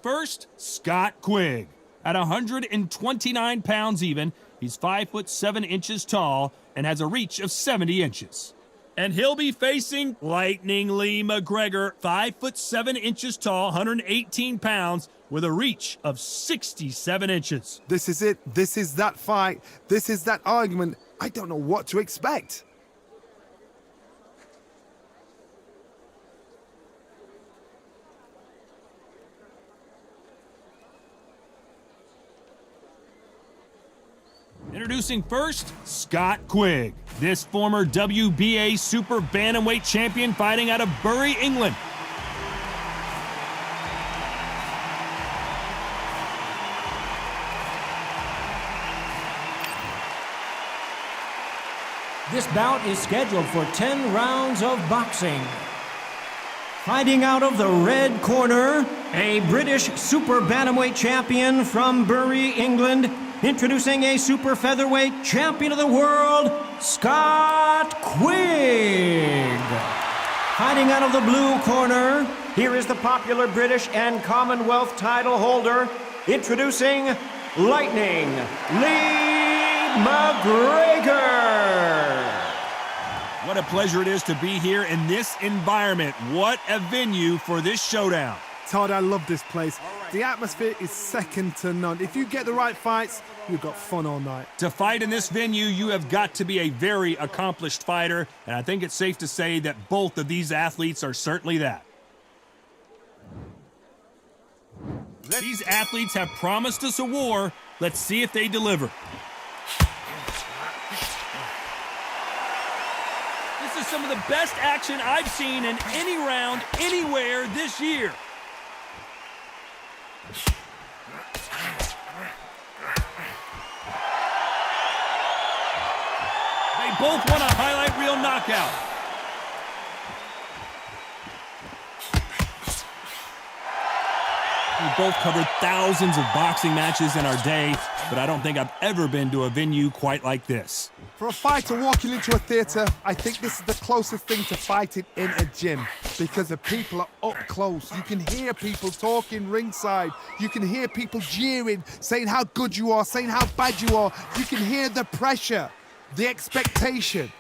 first, Scott Quigg. At 129 pounds even, he's 5'7" tall and has a reach of 70 inches. And he'll be facing Lightning Lee Mcgregor, 5'7" tall, 118 pounds, with a reach of 67 inches. This is it. This is that fight. This is that argument. I don't know what to expect. Introducing first, Scott Quigg. This former WBA Super Bantamweight champion fighting out of Bury, England. This bout is scheduled for 10 rounds of boxing. Fighting out of the red corner, a British Super Bantamweight champion from Bury, England. Introducing a super featherweight champion of the world, Scott Quigg. Fighting out of the blue corner, here is the popular British and Commonwealth title holder, introducing Lightning Lee Mcgregor. What a pleasure it is to be here in this environment. What a venue for this showdown. Todd, I love this place. The atmosphere is second to none. If you get the right fights, you've got fun all night. To fight in this venue, you have got to be a very accomplished fighter, and I think it's safe to say that both of these athletes are certainly that. These athletes have promised us a war. Let's see if they deliver. This is some of the best action I've seen in any round, anywhere this year. They both want a highlight reel knockout. We both covered thousands of boxing matches in our day, but I don't think I've ever been to a venue quite like this. For a fighter walking into a theatre, I think this is the closest thing to fighting in a gym because the people are up close. You can hear people talking ringside. You can hear people jeering, saying how good you are, saying how bad you are. You can hear the pressure, the expectation.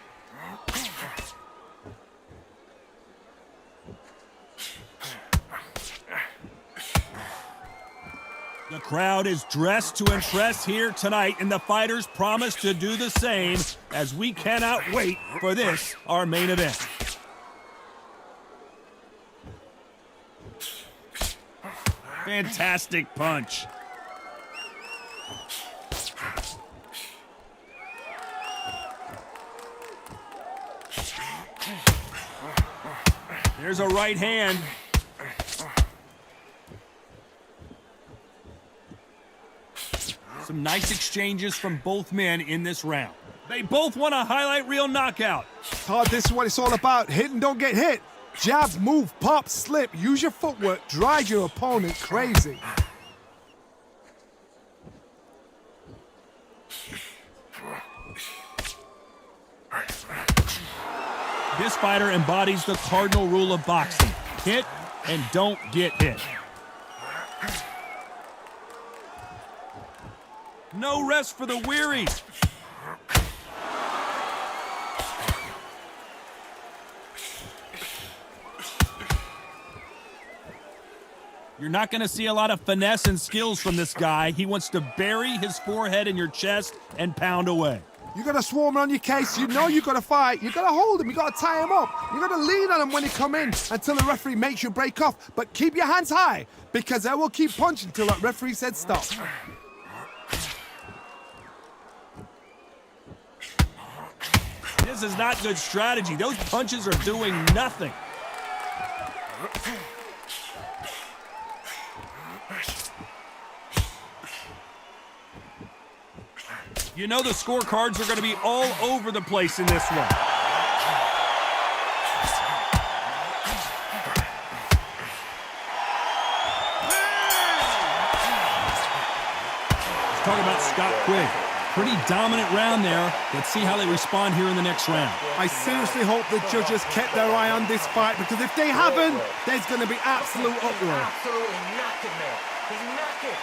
The crowd is dressed to impress here tonight, and the fighters promise to do the same as we cannot wait for this, our main event. Fantastic punch. There's a right hand. Some nice exchanges from both men in this round. They both want a highlight reel knockout. Todd, this is what it's all about. Hit and don't get hit. Jabs, move, pop, slip. Use your footwork. Drive your opponent crazy. This fighter embodies the cardinal rule of boxing. Hit and don't get hit. No rest for the weary. You're not going to see a lot of finesse and skills from this guy. He wants to bury his forehead in your chest and pound away. You got to swarm on your case. You know you got to fight. You got to hold him. You got to tie him up. You got to lean on him when he come in until the referee makes you break off. But keep your hands high because I will keep punching until that referee said stop. This is not good strategy. Those punches are doing nothing. You know the scorecards are going to be all over the place in this one. Let's talk about Scott Quigg. Pretty dominant round there. Let's see how they respond here in the next round. I seriously hope the judges kept their eye on this fight because if they haven't, there's going to be absolute uproar. Absolutely knackered, mate. He's knackered.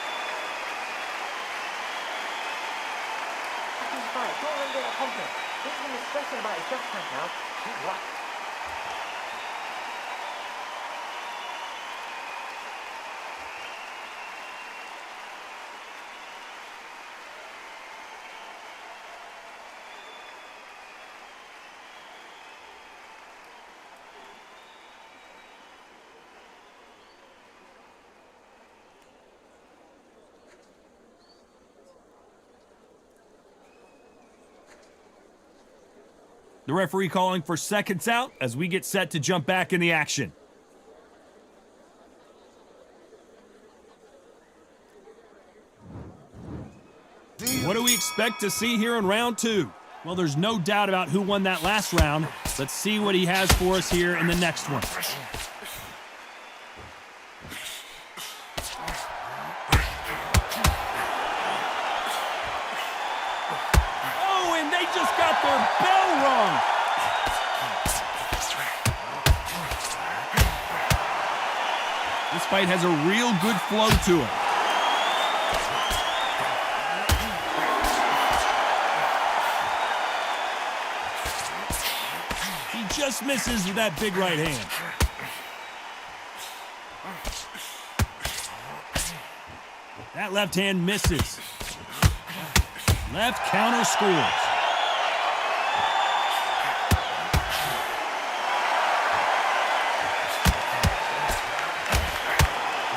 He's fight. Don't let him get that confidence. He's going to be stressing about his gas tank now. He's whacked. The referee calling for seconds out as we get set to jump back in the action. What do we expect to see here in round two? Well, there's no doubt about who won that last round. Let's see what he has for us here in the next one. Oh, and they just got their bell rung. This fight has a real good flow to it. Just misses with that big right hand. That left hand misses. Left counter scores.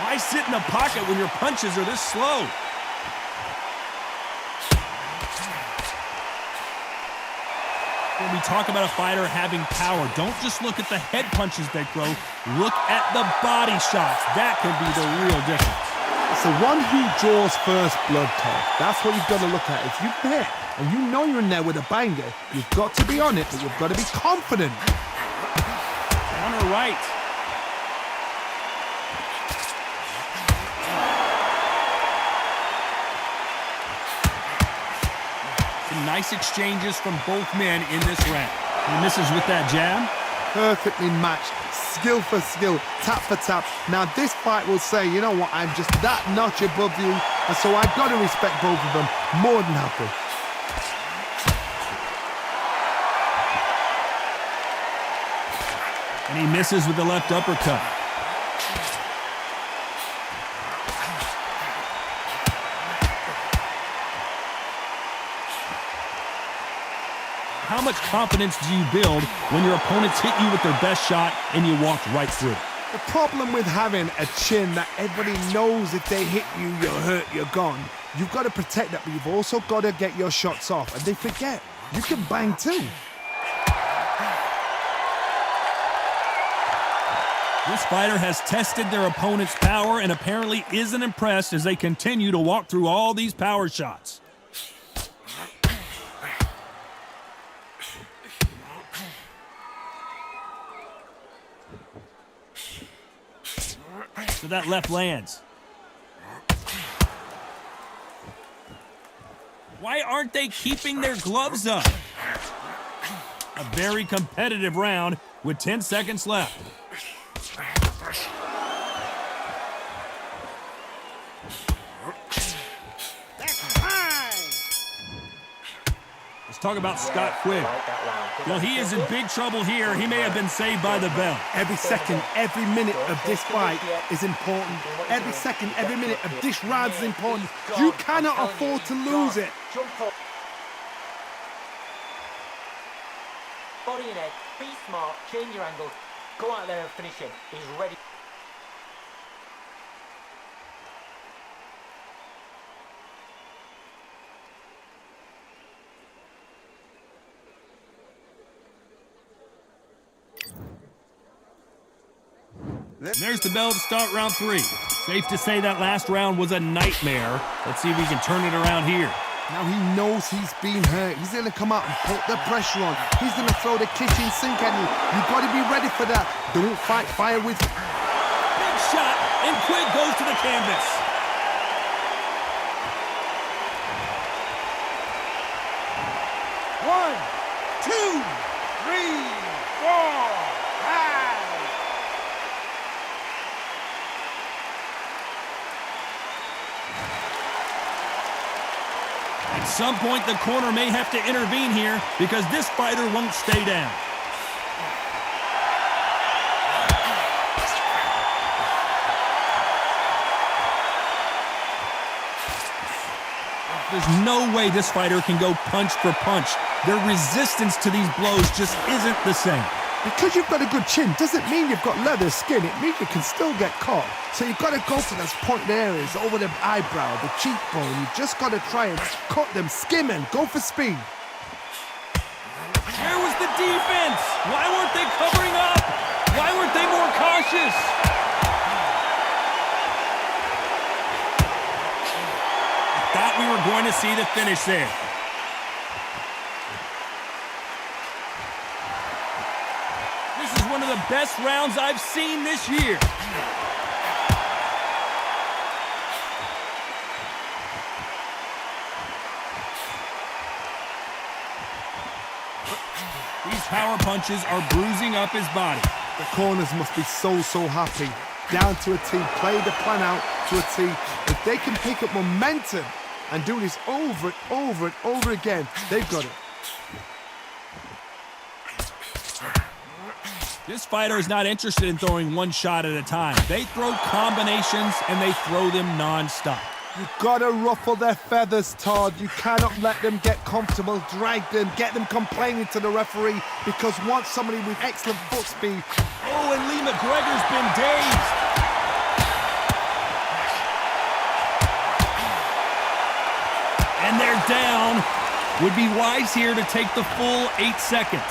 Why sit in the pocket when your punches are this slow? When we talk about a fighter having power, don't just look at the head punches they throw. Look at the body shots. That could be the real difference. It's the one who draws first blood, Todd. That's what you've got to look at. If you hit and you know you're in there with a banger, you've got to be on it, but you've got to be confident. Counter right. Nice exchanges from both men in this round. He misses with that jab. Perfectly matched, skill for skill, tap for tap. Now this fight will say, you know what, I'm just that notch above you, and so I've got to respect both of them more than happy. And he misses with the left uppercut. How much confidence do you build when your opponents hit you with their best shot and you walked right through it? The problem with having a chin that everybody knows if they hit you, you're hurt, you're gone. You've got to protect that, but you've also got to get your shots off. And they forget, you can bang too. This fighter has tested their opponent's power and apparently isn't impressed as they continue to walk through all these power shots. So that left lands. Why aren't they keeping their gloves up? A very competitive round with 10 seconds left. Let's talk about Scott Quigg. Well, he is in big trouble here. He may have been saved by the bell. Every second, every minute of this fight is important. Every second, every minute of this round is important. You cannot afford to lose it. Body and head, be smart, change your angles, go out there and finish him. He's ready. There's the bell to start round 3. Safe to say that last round was a nightmare. Let's see if we can turn it around here. Now he knows he's been hurt. He's going to come out and put the pressure on. He's going to throw the kitchen sink at you. You've got to be ready for that. Don't fight fire with... Big shot, and Quigg goes to the canvas. One, two, three, four, five. At some point, the corner may have to intervene here because this fighter won't stay down. There's no way this fighter can go punch for punch. Their resistance to these blows just isn't the same. Because you've got a good chin doesn't mean you've got leather skin. It means you can still get caught. So you've got to go for those point areas over the eyebrow, the cheekbone. You've just got to try and cut them, skim and go for speed. Where was the defense? Why weren't they covering up? Why weren't they more cautious? I thought we were going to see the finish there. This is one of the best rounds I've seen this year. These power punches are bruising up his body. The corners must be so happy. Down to a T, play the plan out to a T. If they can pick up momentum and do this over and over again, they've got it. This fighter is not interested in throwing one shot at a time. They throw combinations and they throw them non-stop. You've got to ruffle their feathers, Todd. You cannot let them get comfortable, drag them, get them complaining to the referee, because once somebody with excellent foot speed... Oh, and Lee McGregor's been dazed. And they're down. Would be wise here to take the full 8 seconds.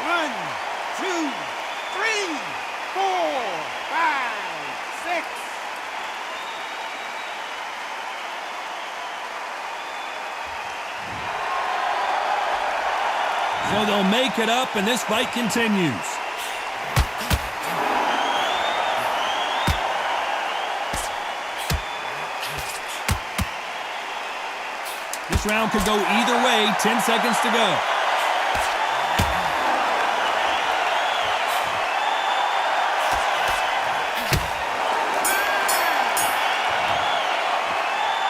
1, 2, 3, 4, 5, 6. So they'll make it up, and this fight continues. This round could go either way. 10 seconds to go.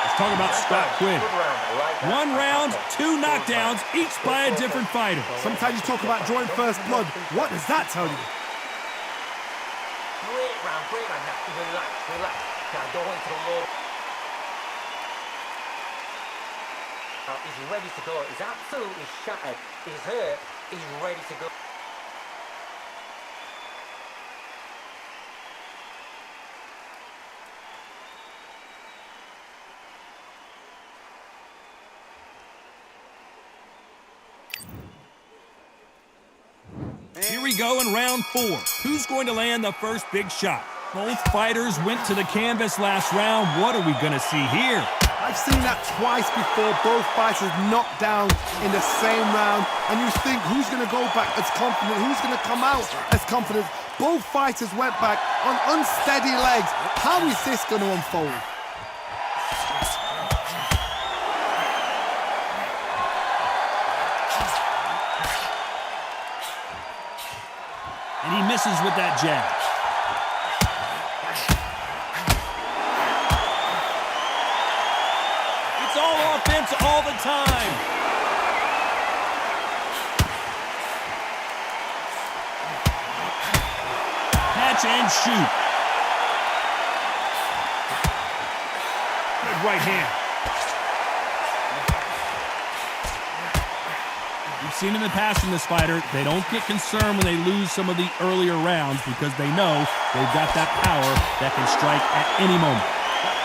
Let's talk about Scott Quigg. 1 round, 2 knockdowns, each by a different fighter. Sometimes you talk about drawing first blood. What does that tell you? Great round. Now, relax. Now, don't wait till the low. Now, he's ready to go. He's absolutely shattered. He's hurt. He's ready to go. Here we go in round 4. Who's going to land the first big shot? Both fighters went to the canvas last round. What are we going to see here? I've seen that twice before. Both fighters knocked down in the same round. And you think, who's going to go back as confident? Who's going to come out as confident? Both fighters went back on unsteady legs. How is this going to unfold? And he misses with that jab. It's all offense all the time. Catch and shoot. Good right hand. We've seen in the past from this fighter, they don't get concerned when they lose some of the earlier rounds because they know they've got that power that can strike at any moment.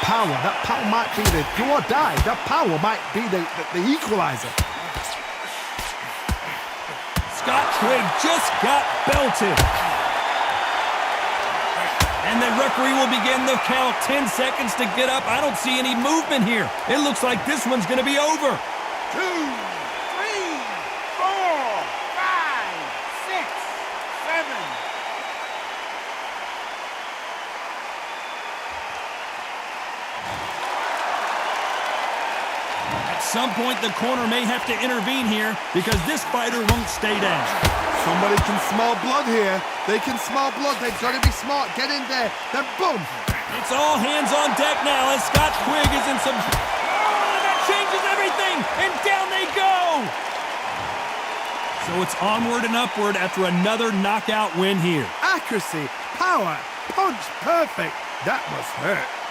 That power might be the do or die. That power might be the equalizer. Scott Quigg just got belted. And the referee will begin the count. 10 seconds to get up. I don't see any movement here. It looks like this one's going to be over. 2, 3, 4, 5, 6, 7. At some point, the corner may have to intervene here because this fighter won't stay down. Somebody can smell blood here. They can smell blood. They've got to be smart. Get in there. Then boom. It's all hands on deck now as Scott Quigg is in some... Oh, that changes swing, and down they go! So it's onward and upward after another knockout win here. Accuracy, power, punch perfect. That must hurt.